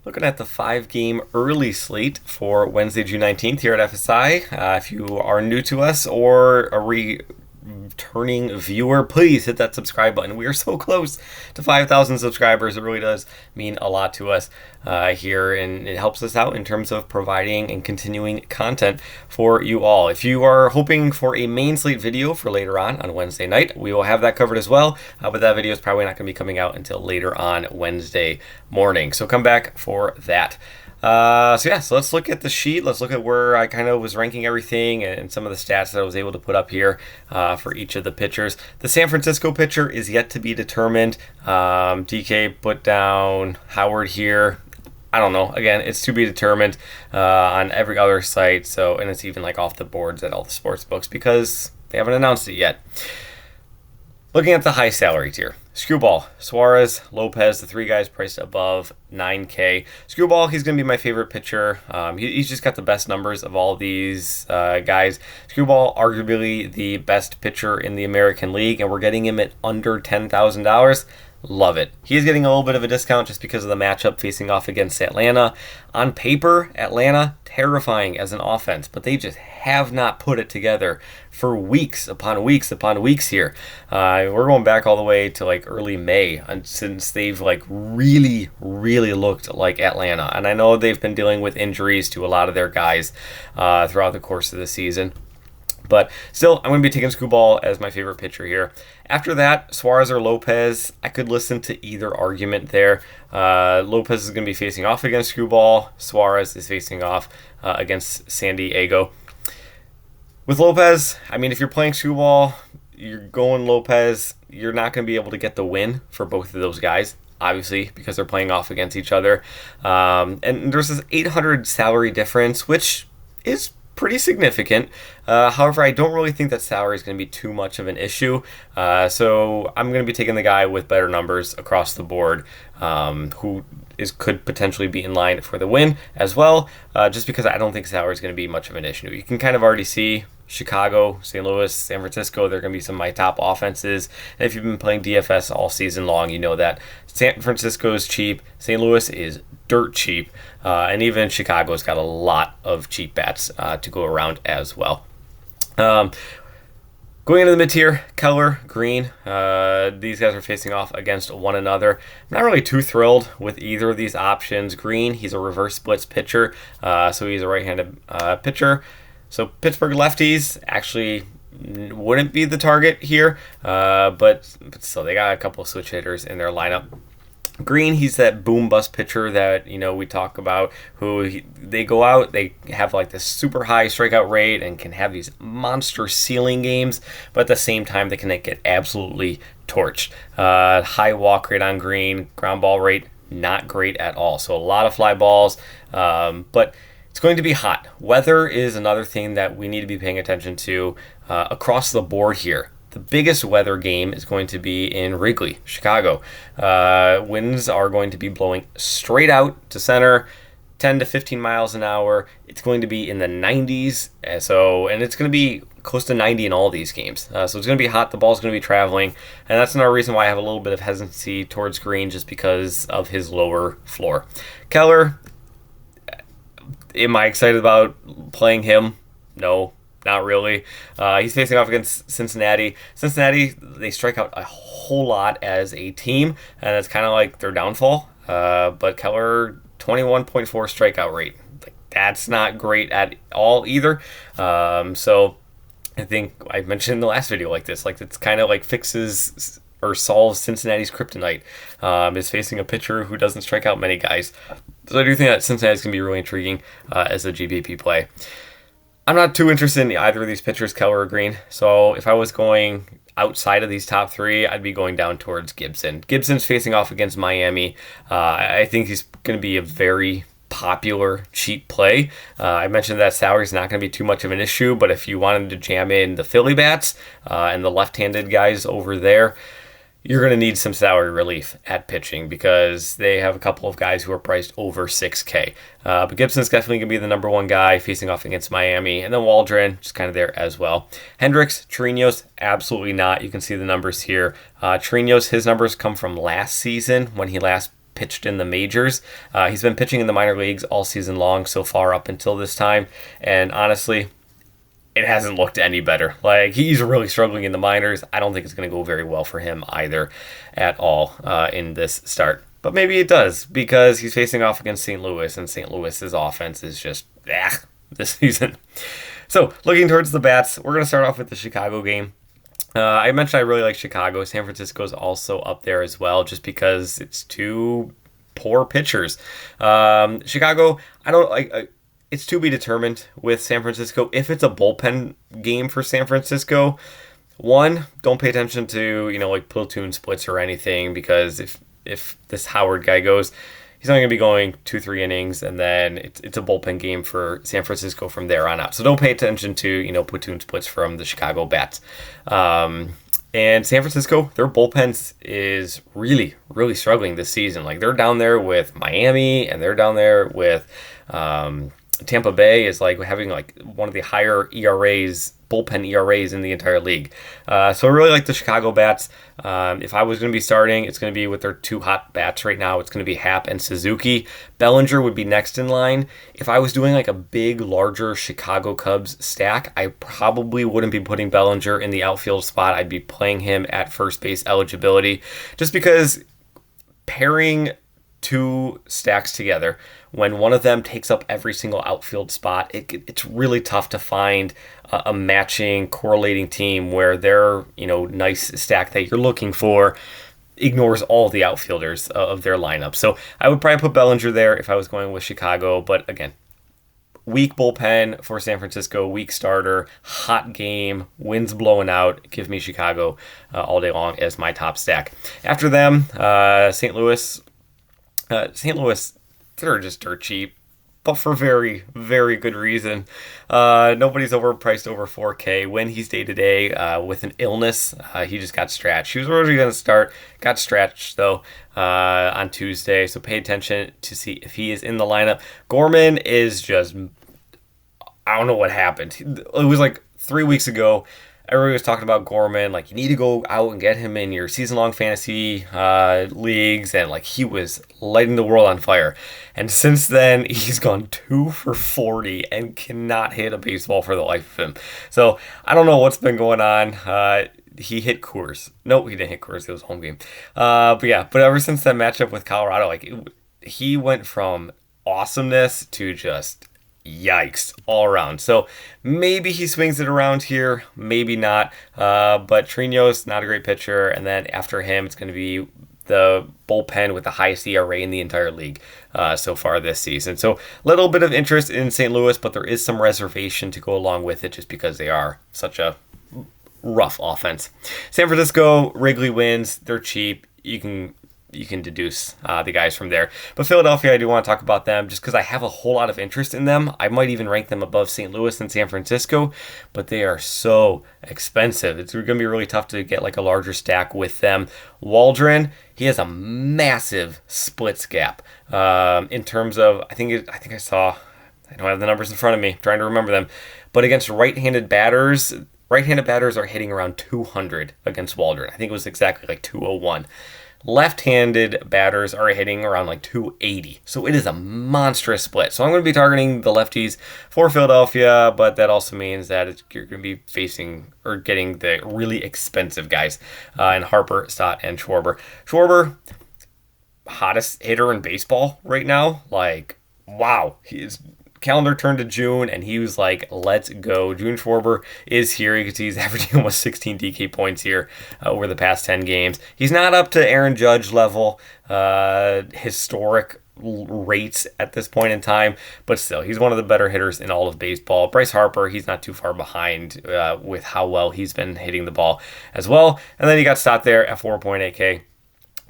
Looking at the 5-game early slate for Wednesday, June 19th here at FSi. If you are new to us or a returning viewer, please hit that subscribe button. We are so close to 5,000 subscribers. It really does mean a lot to us here, and it helps us out in terms of providing and continuing content for you all. If you are hoping for a main slate video for later on Wednesday night, we will have that covered as well, but that video is probably not going to be coming out until later on Wednesday morning. So come back for that. So let's look at the sheet. Let's look at where I kind of was ranking everything and some of the stats that I was able to put up here for each of the pitchers. The San Francisco pitcher is yet to be determined. DK put down Howard here. I don't know. Again, it's to be determined on every other site. So, and it's even like off the boards at all the sports books because they haven't announced it yet. Looking at the high salary tier, Screwball, Suarez, Lopez, the three guys priced above $9K. Screwball, he's going to be my favorite pitcher. He's just got the best numbers of all these guys. Screwball, arguably the best pitcher in the American League, and we're getting him at under $10,000. Love it. He is getting a little bit of a discount just because of the matchup facing off against Atlanta. On paper, Atlanta, terrifying as an offense, but they just have not put it together for weeks upon weeks upon weeks here. We're going back all the way to like early May since they've like really looked like Atlanta. And I know they've been dealing with injuries to a lot of their guys throughout the course of the season. But still, I'm going to be taking Screwball as my favorite pitcher here. After that, Suarez or Lopez, I could listen to either argument there. Lopez is going to be facing off against Screwball. Suarez is facing off against San Diego. With Lopez, I mean, if you're playing Screwball, you're going Lopez, you're not going to be able to get the win for both of those guys, obviously, because they're playing off against each other. And there's this 800 salary difference, which is pretty significant. However, I don't really think that salary is going to be too much of an issue. So I'm going to be taking the guy with better numbers across the board, who could potentially be in line for the win as well, just because I don't think salary is going to be much of an issue. You can kind of already see Chicago, St. Louis, San Francisco, they're going to be some of my top offenses. And if you've been playing DFS all season long, you know that San Francisco is cheap, St. Louis is dirt cheap, and even Chicago's got a lot of cheap bats to go around as well. Going into the mid-tier, Keller, Green, these guys are facing off against one another. I'm not really too thrilled with either of these options. Green, he's a reverse splits pitcher, so he's a right-handed pitcher. So Pittsburgh lefties actually wouldn't be the target here, but still they got a couple of switch hitters in their lineup. Green, he's that boom bust pitcher that we talk about, they go out, they have like this super high strikeout rate and can have these monster ceiling games, but at the same time they can get absolutely torched. High walk rate on Green, ground ball rate not great at all, so a lot of fly balls, but it's going to be hot. Weather is another thing that we need to be paying attention to across the board here. The biggest weather game is going to be in Wrigley, Chicago. Winds are going to be blowing straight out to center, 10 to 15 miles an hour. It's going to be in the 90s, and it's going to be close to 90 in all these games. So it's going to be hot. The ball's going to be traveling, and that's another reason why I have a little bit of hesitancy towards Green, just because of his lower floor. Keller, am I excited about playing him? No, not really. He's facing off against Cincinnati. Cincinnati, they strike out a whole lot as a team, and it's kind of like their downfall. But Keller, 21.4 strikeout rate. That's not great at all either. So I think I mentioned in the last video it's kind of like fixes or solves Cincinnati's kryptonite, is facing a pitcher who doesn't strike out many guys. So I do think that Cincinnati's going to be really intriguing as a GPP play. I'm not too interested in either of these pitchers, Keller or Green. So if I was going outside of these top three, I'd be going down towards Gibson. Gibson's facing off against Miami. I think he's going to be a very popular cheap play. I mentioned that salary is not going to be too much of an issue, but if you wanted to jam in the Philly bats and the left-handed guys over there, you're going to need some salary relief at pitching because they have a couple of guys who are priced over $6K. But Gibson's definitely going to be the number one guy facing off against Miami. And then Waldron, just kind of there as well. Hendricks, Chirinos, absolutely not. You can see the numbers here. Chirinos, his numbers come from last season when he last pitched in the majors. He's been pitching in the minor leagues all season long so far up until this time, and honestly, it hasn't looked any better. Like, he's really struggling in the minors. I don't think it's going to go very well for him either at all in this start. But maybe it does, because he's facing off against St. Louis, and St. Louis's offense is just this season. So, looking towards the bats, we're going to start off with the Chicago game. I mentioned I really like Chicago. San Francisco's also up there as well, just because it's two poor pitchers. Chicago, I don't like. It's to be determined with San Francisco. If it's a bullpen game for San Francisco, one, don't pay attention to, like platoon splits or anything, because if this Howard guy goes, he's only going to be going 2-3 innings, and then it's a bullpen game for San Francisco from there on out. So don't pay attention to, platoon splits from the Chicago bats. And San Francisco, their bullpen is really, really struggling this season. Like, they're down there with Miami, and they're down there with Tampa Bay is like having like one of the higher bullpen ERAs in the entire league. So I really like the Chicago bats. If I was going to be starting, it's going to be with their two hot bats right now. It's going to be Happ and Suzuki. Bellinger would be next in line. If I was doing like a big, larger Chicago Cubs stack, I probably wouldn't be putting Bellinger in the outfield spot. I'd be playing him at first base eligibility, just because pairing two stacks together, when one of them takes up every single outfield spot, it's really tough to find a matching, correlating team where their nice stack that you're looking for ignores all the outfielders of their lineup. So I would probably put Bellinger there if I was going with Chicago. But again, weak bullpen for San Francisco, weak starter, hot game, winds blowing out. Give me Chicago all day long as my top stack. After them, St. Louis. St. Louis, they're just dirt cheap, but for very, very good reason. Nobody's overpriced over 4K. When he's day-to-day with an illness, he just got stretched. He was originally going to start, got stretched, though, on Tuesday, so pay attention to see if he is in the lineup. Gorman is just, I don't know what happened. It was like 3 weeks ago. Everybody was talking about Gorman, like, you need to go out and get him in your season-long fantasy leagues, and, like, he was lighting the world on fire. And since then, he's gone 2 for 40 and cannot hit a baseball for the life of him. So, I don't know what's been going on. He hit Coors. No, he didn't hit Coors. It was a home game. But ever since that matchup with Colorado, he went from awesomeness to just yikes all around. So maybe he swings it around here, maybe not. But Trino's not a great pitcher, and then after him, it's going to be the bullpen with the highest ERA in the entire league so far this season. So a little bit of interest in St. Louis, but there is some reservation to go along with it just because they are such a rough offense. San Francisco, Wrigley wins. They're cheap. You can deduce the guys from there. But Philadelphia, I do want to talk about them just because I have a whole lot of interest in them. I might even rank them above St. Louis and San Francisco, but they are so expensive. It's going to be really tough to get like a larger stack with them. Waldron, he has a massive splits gap in terms of, I think I saw, I don't have the numbers in front of me, I'm trying to remember them, but against right-handed batters are hitting around 200 against Waldron. I think it was exactly like 201. Left-handed batters are hitting around like 280. So it is a monstrous split. So I'm going to be targeting the lefties for Philadelphia, but that also means that you're going to be facing or getting the really expensive guys in Harper, Stott, and Schwarber. Schwarber, hottest hitter in baseball right now. Like, wow. His calendar turned to June, and he was like, let's go. June Schwarber is here. You can see he's averaging almost 16 DK points here over the past 10 games. He's not up to Aaron Judge level historic rates at this point in time, but still, he's one of the better hitters in all of baseball. Bryce Harper, he's not too far behind with how well he's been hitting the ball as well. And then you got Stott there at 4.8K.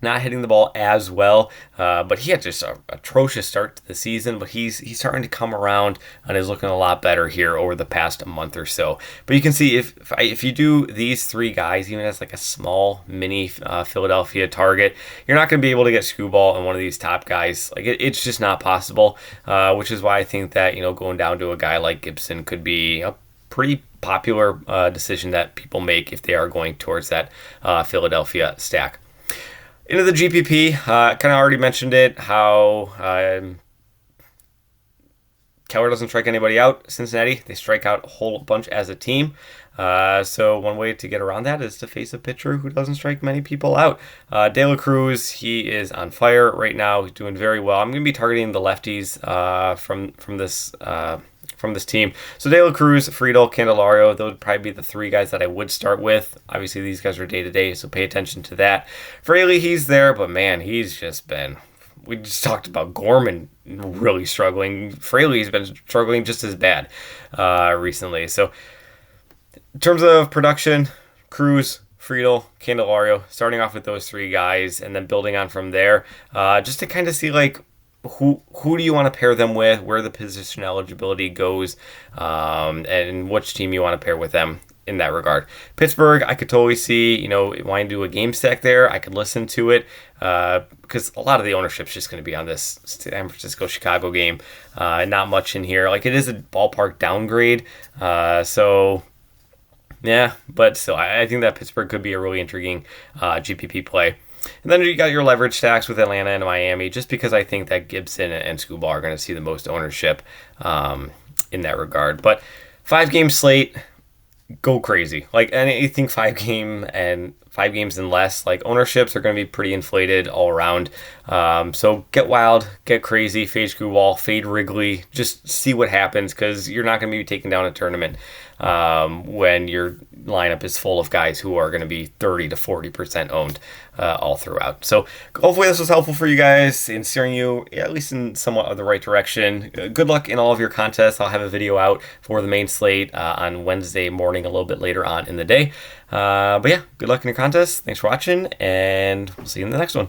Not hitting the ball as well, but he had just an atrocious start to the season, but he's starting to come around and is looking a lot better here over the past month or so. But you can see if you do these three guys, even as like a small mini Philadelphia target, you're not going to be able to get Skubal and one of these top guys. Like it's just not possible, which is why I think that going down to a guy like Gibson could be a pretty popular decision that people make if they are going towards that Philadelphia stack. Into the GPP, kind of already mentioned it, how Keller doesn't strike anybody out. Cincinnati, they strike out a whole bunch as a team. So one way to get around that is to face a pitcher who doesn't strike many people out. De La Cruz, he is on fire right now. He's doing very well. I'm going to be targeting the lefties from this team. So De La Cruz, Friedel, Candelario, those would probably be the three guys that I would start with. Obviously, these guys are day-to-day, so pay attention to that. Fraley, he's there, but man, he's just been... We just talked about Gorman really struggling. Fraley's been struggling just as bad recently. So in terms of production, Cruz, Friedel, Candelario, starting off with those three guys and then building on from there, just to kind of see like who do you want to pair them with, where the position eligibility goes, and which team you want to pair with them in that regard. Pittsburgh, I could totally see, wanting to do a game stack there. I could listen to it because a lot of the ownership's just going to be on this San Francisco-Chicago game. Not much in here. Like, it is a ballpark downgrade. So, yeah, but still, I think that Pittsburgh could be a really intriguing GPP play. And then you got your leverage stacks with Atlanta and Miami, just because I think that Gibson and Skubal are going to see the most ownership in that regard. But 5-game slate, go crazy. Like anything 5 games and less, like ownerships are going to be pretty inflated all around. So get wild, get crazy, fade Skubal, fade Wrigley, just see what happens, because you're not going to be taking down a tournament when your lineup is full of guys who are going to be 30 to 40% owned all throughout. So hopefully this was helpful for you guys in steering you at least in somewhat of the right direction. Good luck in all of your contests. I'll have a video out for the main slate on Wednesday morning, a little bit later on in the day. But yeah, good luck in your contests. Thanks for watching, and we'll see you in the next one.